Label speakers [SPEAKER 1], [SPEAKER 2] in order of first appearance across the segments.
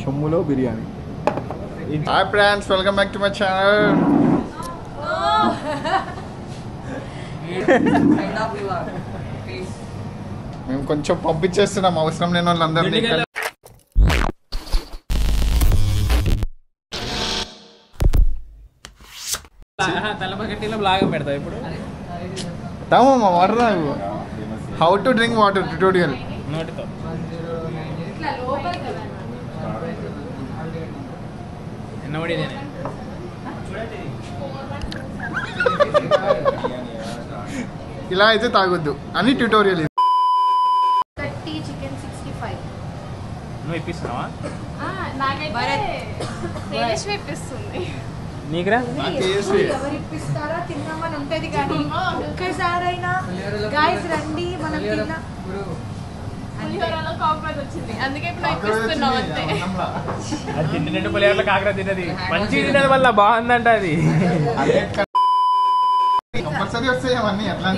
[SPEAKER 1] షమ్ములో biryani. Hi friends, welcome back to my channel. మేము కొంచెం పంపించేస్తున్నాం అవసరం లేని వాళ్ళందరినీ. Water how to drink water tutorial. ఇలా అయితే తాగొద్దు అని ట్యూటోరియల్.
[SPEAKER 2] ఎవరిప్పిస్తారా తిన్నామని ఉంటది కానీ ఒక్కసారైనా గాయస్ రండి మనం తిన్నా.
[SPEAKER 3] తిండి పులిహోరలో కాకర తిన్నది మంచిగా తిన్నది వల్ల బాగుందంట. అది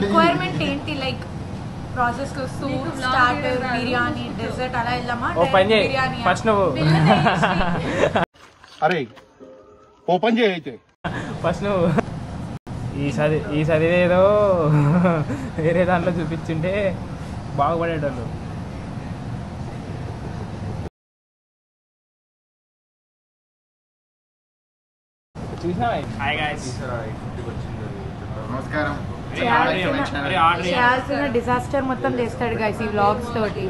[SPEAKER 2] రిక్వైర్మెంట్ ఏంటి? లైక్ ప్రాసెస్ లో సూప్, స్టార్టర్, బిర్యానీ, డెజర్ట్ అలా వెళ్దామా? బిర్యానీ
[SPEAKER 3] ఫస్ట్ నువ్వు
[SPEAKER 1] అరే ఓపెన్ చేయి అయితే
[SPEAKER 3] ఫస్ట్ నువ్వు ఈ చదివేదో వేరే దాంట్లో చూపించుంటే బాగుపడేటోళ్ళు.
[SPEAKER 1] నమస్కారం.
[SPEAKER 2] చేయాల్సిన డిజాస్టర్ మొత్తం చేస్తాడు గైస్ ఈ వ్లాగ్స్ తోటి.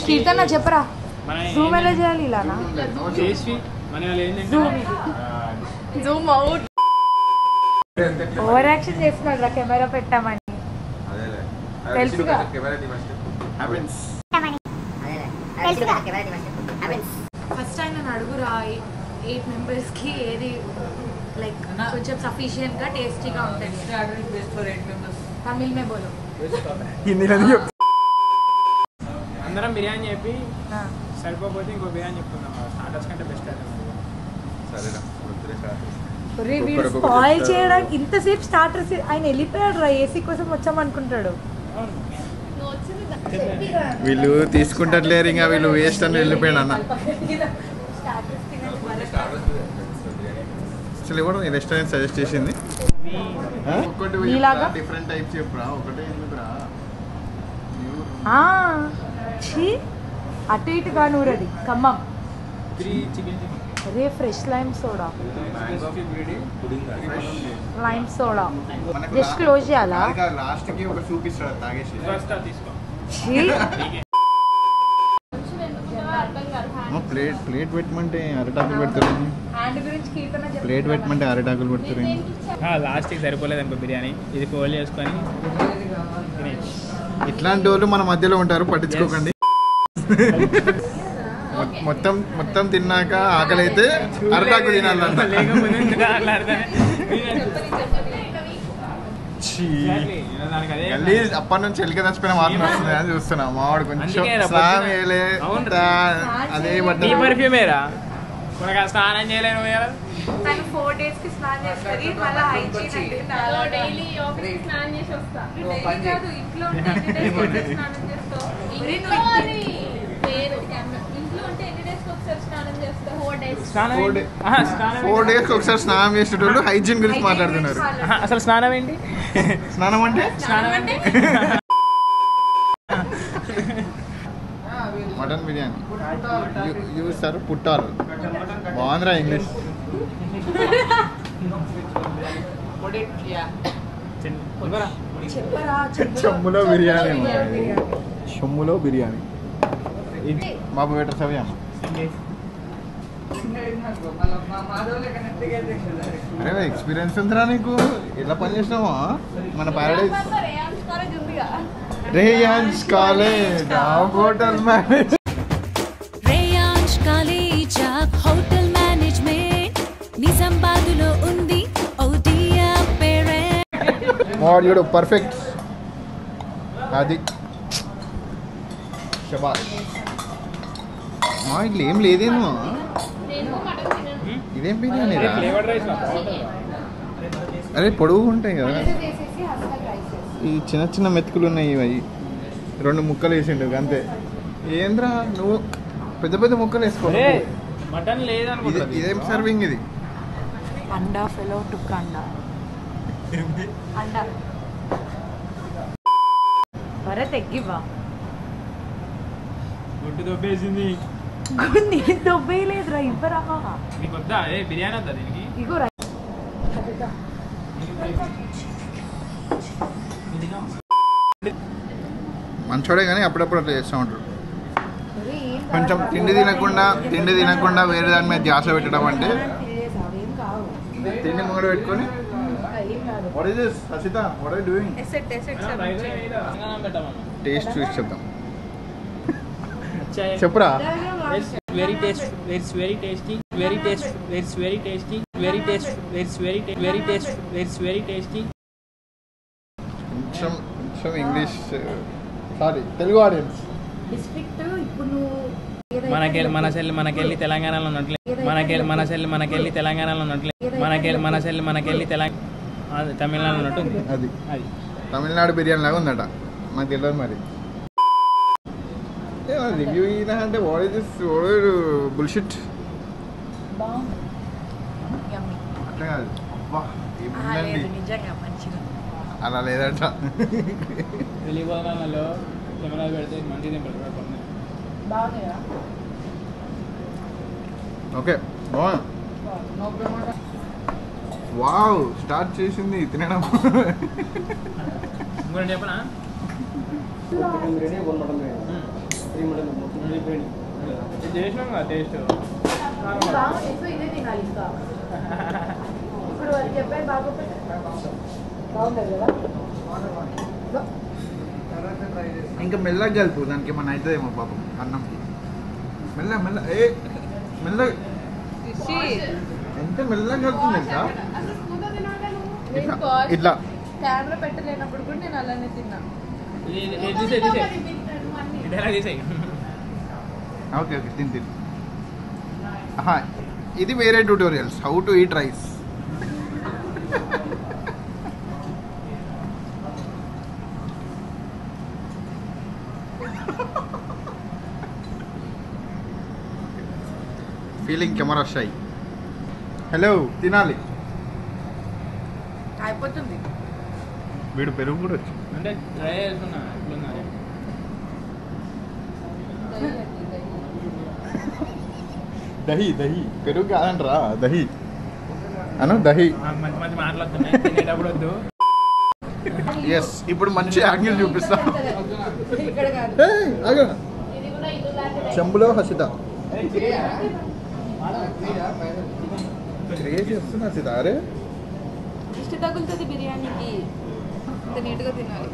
[SPEAKER 2] కీర్తన చెప్పరా జూమ్ ఎలా చేయాలి? ఇలానా జూమ్ అవుట్ ఓవర్ యాక్షన్ చేస్తున్నాడు రా కెమెరా పెట్టామని తెలుసుగా. ఫస్ట్ ఆయన అడుగురా 8 members కి ఏది లైక్ కొంచెం సఫిషియెంట్ గా టేస్టీగా ఉంటుంది. తమిళ్ మే బోలో.
[SPEAKER 3] అందరం బిర్యానీ చెప్పి సరిపోతే ఇంకో బిర్యానీ చెప్పుకుందాం. స్టార్టర్స్ కంటే బెస్ట్
[SPEAKER 2] వీడు స్పాయిల్ చేయడానికి ఇంతసేపు స్టార్టర్స్ ఆయన వెళ్ళిపోయాడు రా. ఏసీ కోసం వచ్చామనుకుంటాడు.
[SPEAKER 1] వీళ్ళు తీసుకుంటట్లేరు, ఇంకా వీళ్ళు వేస్ట్ అని వెళ్ళిపోయాడు అన్న. అసలు ఎవరు ఈ రెస్టారెంట్ సజెస్ట్ చేసింది? డిఫరెంట్ టైప్స్ చెప్పురా, ఒకటే ఎందుకురా?
[SPEAKER 2] అటు ఇటుగా నూరది ఖమ్మం. అదే fresh lime soda. Lime soda just close చేయాలా?
[SPEAKER 1] లాస్ట్ కి ఒక చూపిస్తాడు తాగేసి. ప్లేట్ పెట్టమంటే అరటాకులు పెడతారు. ప్లేట్ పెట్టమంటే అరటాకులు పెడతారు.
[SPEAKER 3] లాస్ట్కి సరిపోలేదు అనుకో బిర్యానీ, ఇది ఫోల్డ్ చేసుకొని.
[SPEAKER 1] ఇట్లాంటి వాళ్ళు మన మధ్యలో ఉంటారు, పట్టించుకోకండి. మొత్తం తిన్నాక ఆకలి అయితే అరటాకు తినాలంట. అప్పటి నుంచి ఎలిక చచ్చిపోయిన వాసన వస్తుంది అని చూస్తున్నా. మావాడు కొంచెం స్నానం చేయలే, అదే
[SPEAKER 3] పర్ఫ్యూమేరా స్నానం చేయలేను.
[SPEAKER 2] 4 days కి స్నానం చేస్తుంది.
[SPEAKER 1] ఫోర్ డేస్ ఒకసారి స్నానం చేసేటోళ్ళు హైజీన్ గురించి మాట్లాడుతున్నారు.
[SPEAKER 3] అసలు స్నానం ఏంటి?
[SPEAKER 1] స్నానం అంటే మటన్ బిర్యానీ చూస్తారు పుట్టారు. బాగుందిరా ఇంగ్లీష్. షమ్ములో బిర్యానీ. షమ్ములో బిర్యానీ బాబు బెటర్ సవ్యా. అరే ఎక్స్పీరియన్స్ ఉందిరా నీకు, ఎలా పని చేసినావా? మన Paradise Rayans college hotel manage.
[SPEAKER 4] Rayans college hotel management నిజామాబాద్లో ఉంది.
[SPEAKER 1] వాడు పర్ఫెక్ట్. అది శబాష్. ఇట్లా ఏం లేదేమో. ఇదేం బిర్యానీ? అరే పొడుగు ఉంటాయి కదా.
[SPEAKER 2] వేసి హస్కల్ రైస్
[SPEAKER 1] ఈ చిన్న చిన్న మెతుకులు ఉన్నాయి ఇవి 2 ముక్కలు వేసిండు అంతే. ఏంద్రా నువ్వు పెద్ద పెద్ద ముక్కలు వేసుకో.
[SPEAKER 3] మటన్ లేదనుకుంటా.
[SPEAKER 1] ఇదేం సర్వింగ్ ఇది?
[SPEAKER 2] అండా ఫెలో టుక్ అండా అండా వరే తెగ్గివ్వా.
[SPEAKER 3] గుడ్డు దొబ్బేసింది.
[SPEAKER 2] నేను దొబ్బేయలేదురా, ఇవ్వరా.
[SPEAKER 3] నీకు వద్దా? బిర్యానీ వద్దా దీనికి?
[SPEAKER 2] ఇగో
[SPEAKER 1] మంచోడే కానీ అప్పుడప్పుడు అట్లా చేస్తూ ఉంటాడు. కొంచెం తిండి తినకుండా వేరే దాని మీద ధ్యాస పెట్టడం అంటే తిండి ముంగడ పెట్టుకొని what is this Hasitha, what are you doing? Taste చూసి చెప్తాం. చెప్పురా.
[SPEAKER 3] Very taste, it's very tasty, very taste, it's very tasty, very taste, it's very very taste, it's very tasty.
[SPEAKER 1] కొంచెం English, sorry Telugu audience.
[SPEAKER 2] District ఇప్పుడు నువ్వు
[SPEAKER 3] మనకెళ్ళి తెలంగాణలో ఉన్నట్లే, మనకెళ్ళి తెలంగాణలో ఉన్నట్లే, మనకెళ్ళి తమిళనాడులో ఉన్నట్టుంది.
[SPEAKER 1] అది తమిళనాడు బిర్యానీ లాగా ఉందట, నాకు తెలియదు మరి. రివ్యూ అయినా అంటే వాట్ ఇస్ దిస్ బుల్షిట్ అట్లా కాదు.
[SPEAKER 2] నిజంగా మంచిగా
[SPEAKER 1] అలా లేదట.
[SPEAKER 3] వెళ్ళిపోతాలో కెమెరా పెడితే మంచిది పెడతాడు.
[SPEAKER 2] బాగున్నాయా?
[SPEAKER 1] ఓకే వావ్, స్టార్ట్ చేసింది తినడం.
[SPEAKER 3] ఇంకోటి చెప్పనా? చేసినాం కదా టేస్ట్.
[SPEAKER 2] ఇదే తినాలి ఇంకా. ఇప్పుడు వాళ్ళు చెప్పారు బాగోపోతే బాగుంటుంది కదా.
[SPEAKER 1] ఇంకా మెల్లగా కలుపు, దానికి ఏమన్నా అవుతుందేమో పాపం అన్నంకి. మెల్లగా ఎంత మెల్లగా కలుపుతుంది ఇంకా. ఇట్లా
[SPEAKER 2] కెమెరా పెట్టలేనప్పుడు కూడా నేను అలానే తిన్నా.
[SPEAKER 1] ఓకే తిని. ఇది వేరే tutorials, how to eat rice. Feeling camera shy. Hello, తినాలి.
[SPEAKER 2] అయిపోతుంది.
[SPEAKER 1] వీడు పెరుగు కూడా వచ్చి
[SPEAKER 3] అంటే ట్రై చేస్తున్నా ఎట్లున్నారు.
[SPEAKER 1] దహి పెరుగు కాదంటరా, దహి దహి.
[SPEAKER 3] మంచి మంచి మాట్లాడుతున్నాయి, తినేటప్పుడు వద్దు.
[SPEAKER 1] ఎస్, ఇప్పుడు మంచి యాంగిల్ చూపిస్తా. చెంబులో హసిత చేస్తున్నా హసిత. అరే
[SPEAKER 2] ఇష్ట తగులుతుంది బిర్యానీకి, ఇంత నీట్గా తినాలి.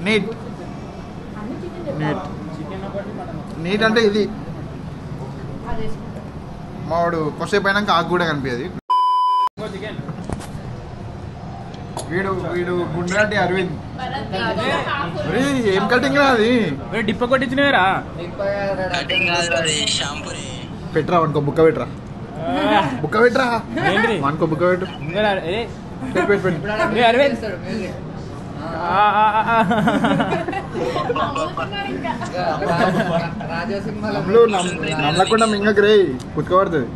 [SPEAKER 1] నీట్ నీట్ అంటే ఇది మావాడు కొద్దిసేపు అయినాక ఆకు కూడా కనిపించదు. వీడు గుండ్రాటి అరవింద్. ఏం కటింగ్ రా అది?
[SPEAKER 3] డిప్ప కొట్టించినవేరా?
[SPEAKER 1] పెట్రా వానికో బుక్క పెట్టరా, వానికో బుక్క పెట్టు.
[SPEAKER 3] అరవింద్
[SPEAKER 1] నమ్మకుండా మింగకు రే, కుట్టుకోబడుతుంది.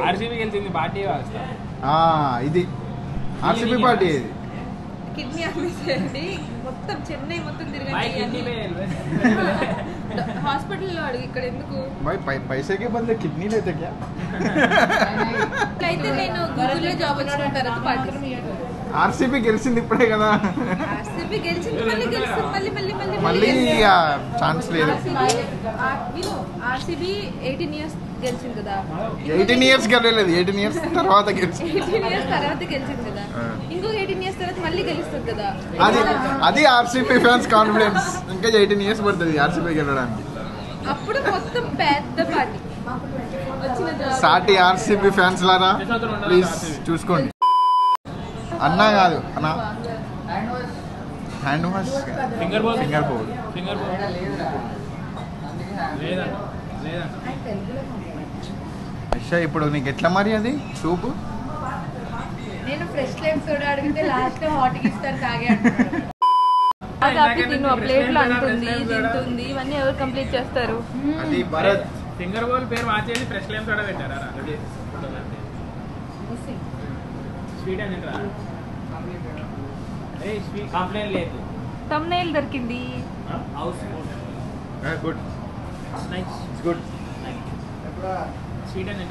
[SPEAKER 3] ఆర్సీబీ గెలిచింది పార్టీ.
[SPEAKER 1] ఇది ఆర్సీబీ పార్టీ. ఇది
[SPEAKER 2] కిడ్నీ అమ్మేసేయండి, మొత్తం చెన్నై మొత్తం తిరగండి. హాస్పిటల్లో అడుగు, ఇక్కడ ఎందుకు
[SPEAKER 1] పైసకే బదులు కిడ్నీ లేతే క్యా?
[SPEAKER 2] అయితే నేను గూగుల్లో జాబ్ వచ్చిన తర్వాత పార్టీ.
[SPEAKER 1] ఆర్సీబీ గెలిచింది ఇప్పుడే కదా.
[SPEAKER 2] ఆర్సీబీ గెలిచింది, మళ్ళీ గెలుస్తుంది,
[SPEAKER 1] మళ్ళీ ఛాన్స్ లేదు.
[SPEAKER 2] ఆర్సీబీ 18 years గెలిచింది కదా.
[SPEAKER 1] 18 years గెలలేదు, 18 years తర్వాత గెలిచింది.
[SPEAKER 2] 18 years తర్వాత గెలిచింది కదా. ఇంకో 18 years తర్వాత మళ్ళీ గెలుస్తుంది కదా.
[SPEAKER 1] అది ఆర్సీబీ ఫ్యాన్స్ కాన్ఫిడెన్స్. ఇంకా 18 years పడుతుంది ఆర్సీబీ గెలడానికి.
[SPEAKER 2] అప్పుడు మొత్తం పెద్ద పార్టీ వచ్చిన.
[SPEAKER 1] సాటి ఆర్సీబీ ఫ్యాన్స్ లారా ప్లీజ్ చూసుకోండి. అన్నా కాదు అన్నా, హ్యాండ్ వాష్,
[SPEAKER 3] ఫింగర్ బోల్
[SPEAKER 1] లేదండి. అచ్చా ఇప్పుడు నీకు ఎట్లా మరి అది సూపు?
[SPEAKER 2] నేను ఫ్రెష్ లైమ్ సోడా అడిగితే లాస్ట్ లో హాట్ ఇస్తారు తాగే
[SPEAKER 5] కాపీ తిను ప్లేట్ లో అంటుంది తింటుంది ఇవన్నీ ఎవరు కంప్లీట్ చేస్తారు?
[SPEAKER 1] అది భరత్
[SPEAKER 3] ఫింగర్ బౌల్ పేరు మార్చేసి ఫ్రెష్ లైమ్ సోడా పెట్టారా? స్వీట్ అని స్వీట్ కంప్లైంట్ లేదు.
[SPEAKER 5] తమ్నైల్ దొరికింది.
[SPEAKER 3] House
[SPEAKER 1] good
[SPEAKER 3] nice
[SPEAKER 1] good.
[SPEAKER 3] Sweet అని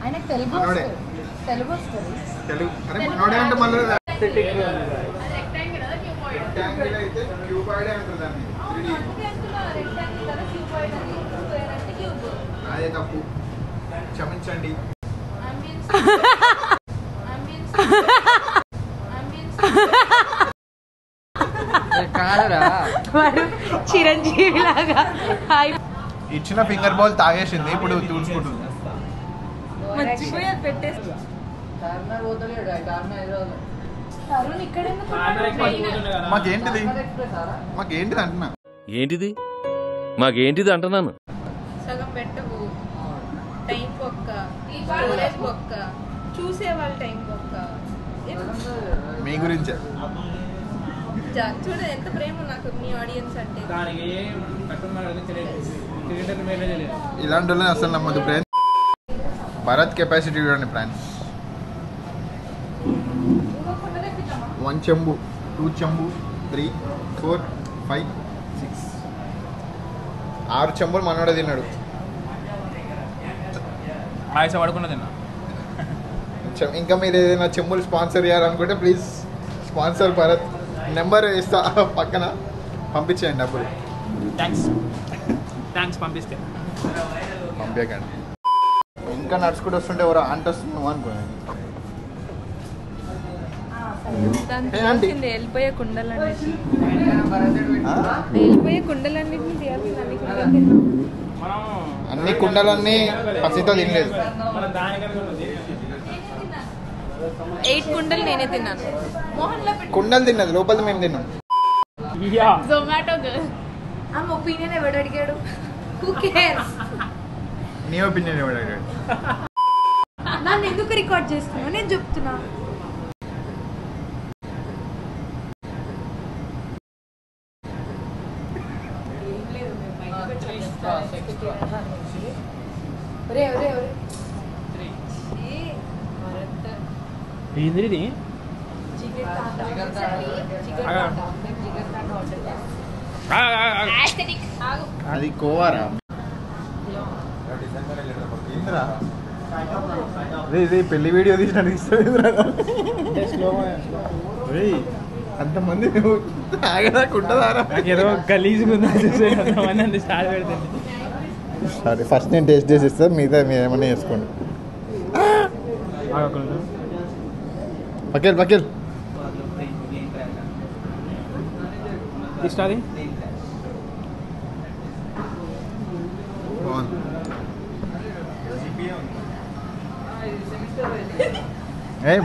[SPEAKER 2] ఆయన తెలుగు
[SPEAKER 1] మనోడే.
[SPEAKER 2] తెలుగు వస్తుంది.
[SPEAKER 1] తెలుగు అరే మనోడే అంటే మళ్ళీ రెక్టాంగిల్ అయితే క్యూబాయిడే అంటారు దాన్ని. 3D. అదే తప్పు, క్షమించండి.
[SPEAKER 5] వాడు చిరంజీవి లాగా హాయ్
[SPEAKER 1] ఇచ్చిన ఫింగర్ బౌల్ తాగేసింది, ఇప్పుడు చూసుకుంటుంది.
[SPEAKER 5] మర్చిపోయి అది పెట్టేసి
[SPEAKER 2] తరుణ్ ఇక్కడ
[SPEAKER 1] మాకేంటిది మాకేంటిది అంటున్నా.
[SPEAKER 6] ఏంటిది మాకేంటిది అంటున్నాను.
[SPEAKER 5] సగం పెట్టవు. టైం బొక్క, స్టోరేజ్ బొక్క, చూసే వాళ్ళ టైం బొక్క.
[SPEAKER 1] మీ గురించే
[SPEAKER 5] చూడ ఎంత ప్రేమ నాకు మీ ఆడియన్స్ అంటే.
[SPEAKER 3] దానికి
[SPEAKER 1] ఇలాంటి వాళ్ళని అసలు నమ్మదు ఫ్రెండ్స్. భరత్ కెపాసిటీ చూడండి ఫ్రెండ్స్. 1 చెంబు, 2 చెంబు, 3, 4, 5, 6, 6 చెంబులు మనోడే తిన్నాడు.
[SPEAKER 3] ఆయుష పడుకున్న తిన్నా.
[SPEAKER 1] ఇంకా మీరు ఏదైనా చెంబులు స్పాన్సర్ చేయాలనుకుంటే ప్లీజ్ స్పాన్సర్ భరత్ నెంబర్ ఇస్తా పక్కన, పంపించేయండి డబ్బులు.
[SPEAKER 3] థ్యాంక్స్ పంపిస్తే.
[SPEAKER 1] పంపించకండి. ఇంకా నడుచుకుంటూ వస్తుంటే ఎవరో ఆంటీ వస్తుంది అనుకోండి.
[SPEAKER 5] వెళ్ళిపోయే కుండలన్నిటిని తీయాల్సింది.
[SPEAKER 1] అన్ని కుండలన్నీ పసితో తినలేదు.
[SPEAKER 5] 8 కుండలు నేనే తిన్నాను.
[SPEAKER 1] కుండలు తిన్నది, లోపల మేము తిన్నాం.
[SPEAKER 5] జొమాటో గర్ల్.
[SPEAKER 2] ఆమె ఒపీనియన్ ఎవడు అడిగాడు? Who cares?
[SPEAKER 1] నీ ఒపీనియన్ ఎవరు?
[SPEAKER 2] నన్ను ఎందుకు రికార్డ్ చేస్తున్నా? నేను చెప్తున్నా.
[SPEAKER 3] ఏంది
[SPEAKER 1] అది కోవారా? పెళ్లి వీడియో తీసినట్టు అంతమంది ఆగదాకుంటుందారా?
[SPEAKER 3] ఏదో గలీజ్గా ఉందని స్టార్ట్ పెడుతుంది.
[SPEAKER 1] సరే ఫస్ట్ నేను టేస్ట్ చేసి ఇస్తాను, మిగతా మీరు ఏమన్నా చేసుకోండి. పకేల్ పకేల్
[SPEAKER 3] ఇస్తుంది.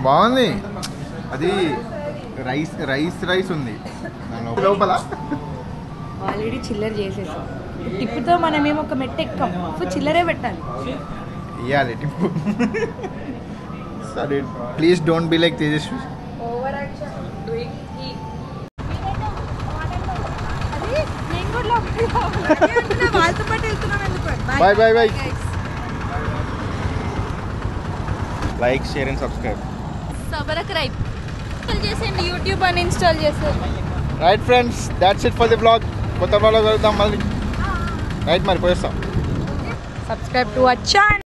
[SPEAKER 1] బాగుంది. అది రైస్ రైస్ రైస్ ఉంది లోపల.
[SPEAKER 2] ఆల్రెడీ చిల్లర చేసేసాం. టిప్పుతో మనమేమో ఒక మెట్టు ఎక్కాం, చిల్లరే పెట్టాలి.
[SPEAKER 1] ఇవ్వాలి టిప్పు. సరే please don't be like Tejaswi. Bye bye bye. Like share and subscribe.
[SPEAKER 5] Subscribe చేసేయండి, యూట్యూబ్ అని ఇన్స్టాల్ చేసేయండి.
[SPEAKER 1] Right friends, that's it for the blog. కొత్త బ్లాగ్ వెళ్తాం మళ్ళీ. రైట్ మరి పోయేస్తాం.
[SPEAKER 2] Subscribe to our channel.